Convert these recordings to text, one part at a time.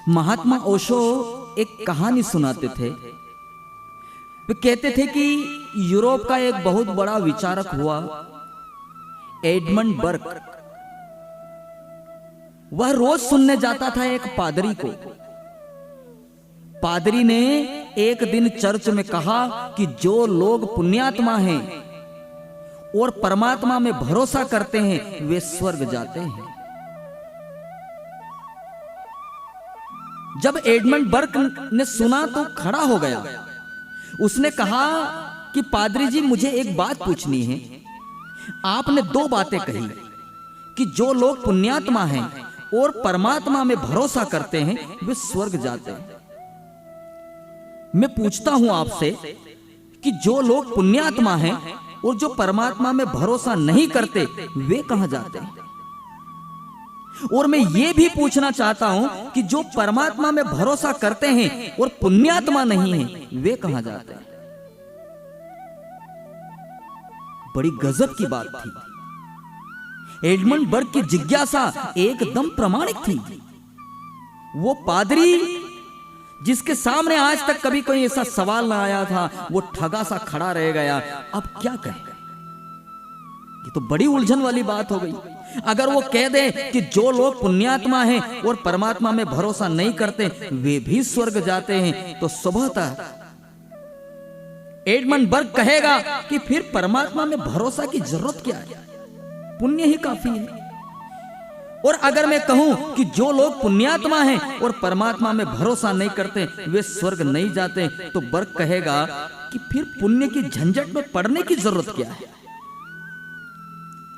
महात्मा ओशो एक कहानी सुनाते थे। वे कहते थे कि यूरोप का एक बहुत बड़ा विचारक हुआ एडमंड बर्क। वह रोज सुनने जाता था एक पादरी को। पादरी ने एक दिन चर्च में कहा कि जो लोग पुण्यात्मा हैं और परमात्मा में भरोसा करते हैं वे स्वर्ग जाते हैं। जब एडमंड बर्क ने सुना तो खड़ा हो गया। उसने कहा कि पादरी जी, मुझे एक बात पूछनी है। आपने दो बातें कही कि जो लोग पुण्यात्मा हैं और परमात्मा में भरोसा करते हैं वे स्वर्ग जाते हैं। मैं पूछता हूं आपसे कि जो लोग पुण्यात्मा हैं और जो परमात्मा में भरोसा नहीं करते वे कहां जाते हैं? और मैं ये भी पूछना चाहता हूं कि जो परमात्मा में भरोसा करते हैं और पुण्यात्मा नहीं है वे कहां जाते हैं? बड़ी गजब की बात थी। एडमंड बर्क की जिज्ञासा एकदम प्रामाणिक थी। वो पादरी जिसके सामने आज तक कभी कोई ऐसा सवाल ना आया था, वो ठगा सा खड़ा रह गया। अब क्या कहे? ये तो बड़ी उलझन वाली बात हो गई। अगर वो कह दे कि जो लोग पुण्यात्मा हैं और परमात्मा में भरोसा नहीं करते वे भी स्वर्ग जाते हैं, तो सुबहतः एडमंड बर्क कहेगा कि फिर परमात्मा में भरोसा की जरूरत क्या है, पुण्य ही काफी है। और अगर मैं कहूं कि जो लोग पुण्यात्मा हैं और परमात्मा में भरोसा नहीं करते वे स्वर्ग नहीं जाते, तो बर्क कहेगा कि फिर पुण्य की झंझट में पड़ने की जरूरत क्या है,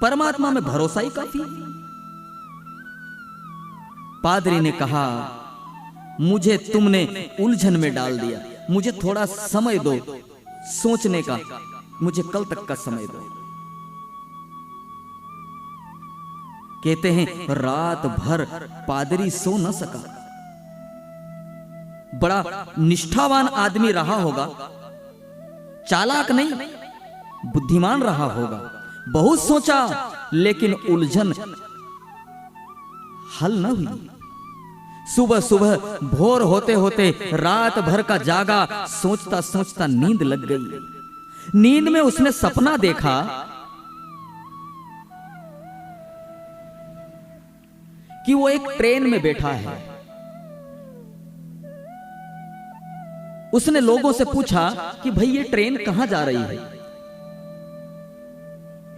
परमात्मा में भरोसा ही काफी है। पादरी ने कहा, मुझे तुमने उलझन में डाल दिया, मुझे थोड़ा समय दो सोचने का, मुझे कल तक का समय दो। कहते हैं रात भर पादरी सो न सका। बड़ा निष्ठावान आदमी रहा होगा, चालाक नहीं, बुद्धिमान रहा होगा। बहुत सोचा लेकिन उलझन हल न हुई। सुबह सुबह भोर होते होते रात भर का जागा, सोचता सोचता नींद लग गई। नींद में उसने सपना देखा कि वो एक ट्रेन में बैठा है। उसने लोगों से पूछा कि भाई ये ट्रेन कहां जा रही है?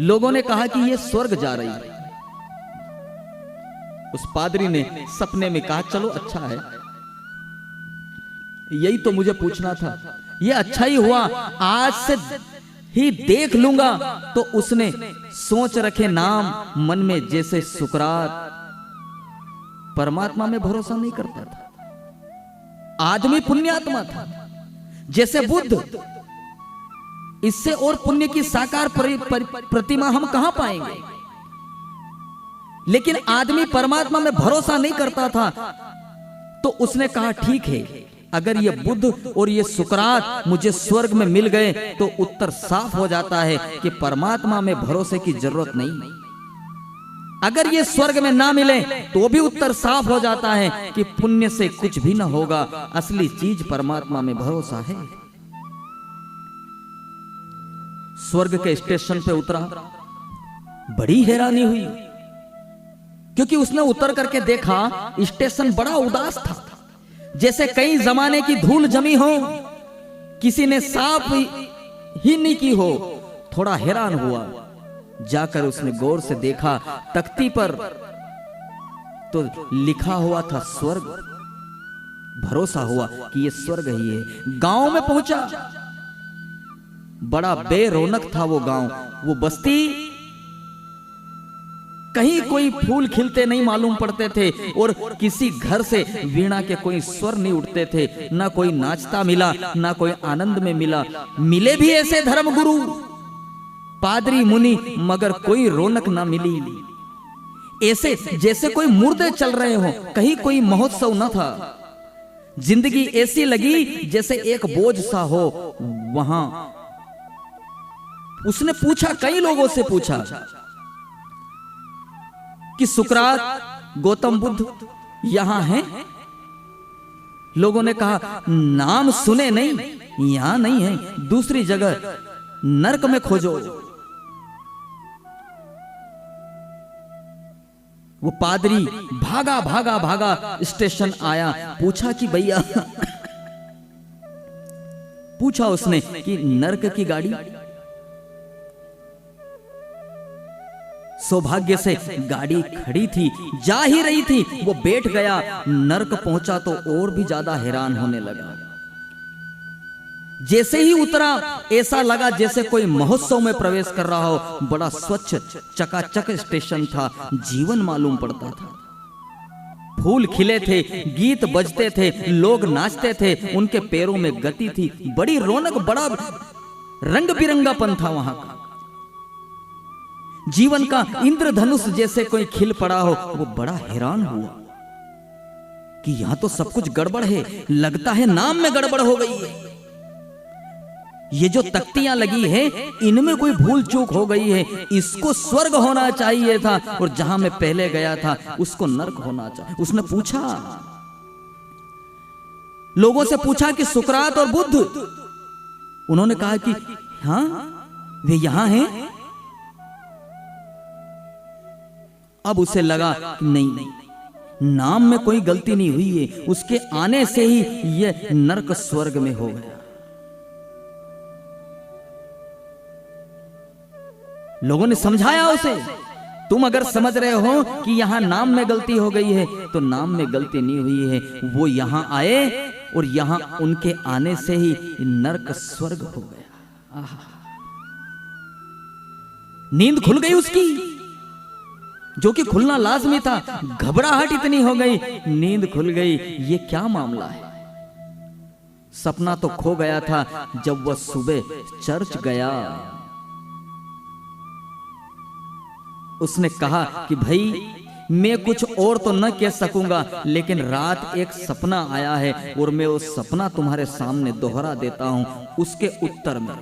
लोगों ने कहा कि ये स्वर्ग जा रही है। उस पादरी ने सपने में कहा, चलो अच्छा है, यही तो मुझे पूछना था, ये अच्छा ही हुआ, आज से ही देख लूंगा। तो उसने सोच रखे नाम मन में, जैसे सुकरात परमात्मा में भरोसा नहीं करता था, आदमी पुण्यात्मा था जैसे बुद्ध। इससे और पुण्य की साकार प्रतिमा हम कहां पाएंगे? लेकिन आदमी परमात्मा में भरोसा नहीं करता था। तो उसने कहा ठीक है, अगर ये बुद्ध और ये सुकरात मुझे स्वर्ग में मिल गए तो उत्तर साफ हो जाता है कि परमात्मा में भरोसे की जरूरत नहीं। अगर ये स्वर्ग में ना मिले तो भी उत्तर साफ हो जाता है कि पुण्य से कुछ भी ना होगा, असली चीज परमात्मा में भरोसा है। स्वर्ग के स्टेशन पे उतरा, बड़ी हैरानी हुई क्योंकि उसने उतर करके देखा स्टेशन बड़ा उदास था, जैसे कई जमाने की धूल जमी हो, किसी ने साफ ही नहीं की हो। थोड़ा हैरान हुआ, जाकर उसने गौर से देखा तख्ती पर तो लिखा हुआ था स्वर्ग। भरोसा हुआ कि ये स्वर्ग ही है। गांव में पहुंचा, बड़ा बेरौनक था वो गांव, वो बस्ती। कहीं कोई फूल खिलते नहीं मालूम पड़ते थे और किसी घर से वीणा के कोई स्वर नहीं उठते थे। ना कोई नाचता मिला, ना कोई आनंद में मिला। मिले भी ऐसे धर्मगुरु, पादरी, मुनि, मगर कोई रौनक ना मिली। ऐसे जैसे कोई मुर्दे चल रहे हो, कहीं कोई महोत्सव न था। जिंदगी ऐसी लगी जैसे एक बोझ सा हो वहां। उसने पूछा, कई लोगों से पूछा कि सुकरात, गौतम बुद्ध यहां हैं? लोगों ने कहा नाम सुने नहीं, यहां नहीं है, दूसरी जगह नरक में खोजो। वो पादरी भागा भागा भागा स्टेशन आया, पूछा कि भैया पूछा उसने कि नरक की गाड़ी। सौभाग्य से गाड़ी खड़ी थी, जा ही रही थी, वो बैठ गया। नरक पहुंचा तो और भी ज्यादा हैरान होने लगा। जैसे ही उतरा ऐसा लगा जैसे कोई महोत्सव में प्रवेश कर रहा हो। बड़ा स्वच्छ चकाचक स्टेशन था, जीवन मालूम पड़ता था। फूल खिले थे, गीत बजते थे, लोग नाचते थे, उनके पैरों में गति थी, बड़ी रौनक, बड़ा रंग बिरंगापन था वहां का। जीवन का इंद्रधनुष जैसे कोई खिल पड़ा हो। वो बड़ा हैरान हुआ कि यहां तो सब कुछ गड़बड़ है, लगता है नाम में गड़बड़ हो गई है। ये जो तख्तियां लगी है इनमें कोई भूल चूक हो गई है। इसको स्वर्ग होना चाहिए था और जहां मैं पहले गया था उसको नरक होना चाहिए। उसने पूछा, लोगों से पूछा कि सुकरात और बुद्ध, उन्होंने कहा कि हां वे यहां हैं। अब उसे लगा कि नहीं, नाम में कोई गलती नहीं हुई है, उसके आने से ही यह नरक स्वर्ग में हो गया। लोगों ने समझाया उसे, तुम अगर समझ रहे हो कि यहां नाम में गलती हो गई है तो नाम में गलती नहीं हुई है, वो यहां आए और यहां उनके आने से ही नरक स्वर्ग हो गया। आहा, नींद खुल गई उसकी, जो कि खुलना लाजमी था। घबराहट इतनी हो गई, नींद खुल गई, ये क्या मामला है। सपना तो खो गया था जब वह सुबह चर्च गया। उसने कहा कि भाई मैं कुछ और तो न कह सकूंगा, लेकिन रात एक सपना आया है और मैं वो सपना तुम्हारे सामने दोहरा देता हूं। उसके उत्तर में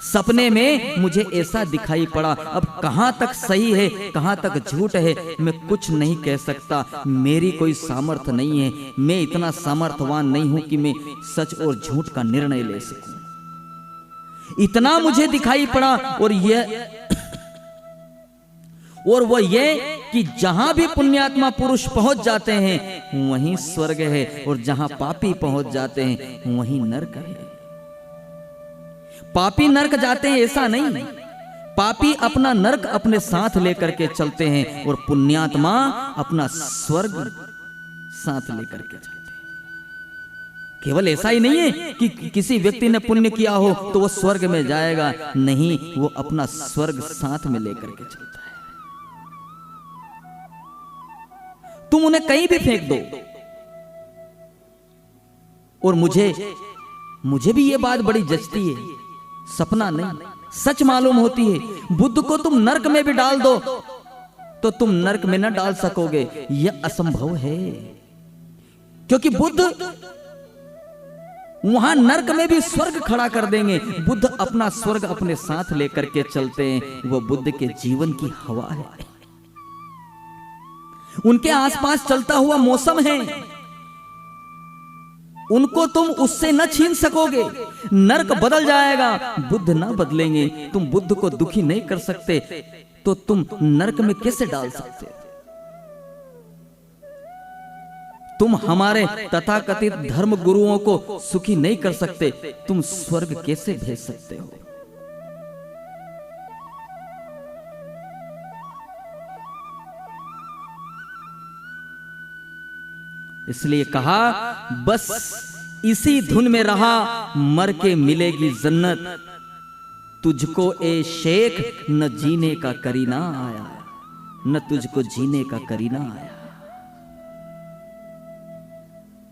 सपने में मुझे ऐसा दिखाई पड़ा, अब कहां तक सही है कहां तक झूठ है मैं कुछ नहीं कह सकता। मेरी कोई सामर्थ्य नहीं है, मैं इतना सामर्थ्यवान नहीं हूं कि मैं सच और झूठ का निर्णय ले सकूं। इतना मुझे दिखाई पड़ा और वो ये कि जहां भी पुण्यात्मा पुरुष पहुंच जाते हैं वहीं स्वर्ग है, और जहां पापी पहुंच जाते हैं वहीं नरक है। पापी नरक जाते हैं ऐसा नहीं, पापी अपना नरक अपने साथ लेकर के चलते हैं और पुण्यात्मा अपना स्वर्ग साथ लेकर के चलते हैं। केवल ऐसा ही नहीं है कि किसी व्यक्ति ने पुण्य किया हो तो वो स्वर्ग में जाएगा, नहीं, वो अपना स्वर्ग साथ में लेकर के चलता है। तुम उन्हें कहीं भी फेंक दो। और मुझे भी ये बात बड़ी जचती है, सपना नहीं सच मालूम होती है। बुद्ध को तुम नरक में भी डाल दो तो तुम नरक में न डाल सकोगे, यह असंभव है। क्योंकि बुद्ध वहां नरक में भी स्वर्ग खड़ा कर देंगे। बुद्ध अपना स्वर्ग अपने साथ लेकर के चलते हैं, वो बुद्ध के जीवन की हवा है, उनके आसपास चलता हुआ मौसम है, उनको तुम उससे न छीन सकोगे। नरक बदल जाएगा, बुद्ध ना बदलेंगे। तुम बुद्ध को दुखी नहीं कर सकते तो तुम नरक में कैसे डाल सकते? तुम हमारे तथाकथित धर्म गुरुओं को सुखी नहीं कर सकते, तुम स्वर्ग कैसे भेज सकते हो? इसलिए कहा बस इसी धुन में रहा, मर के मिलेगी जन्नत। तुझको ए शेख न जीने का करीना आया, न तुझको जीने का करीना आया।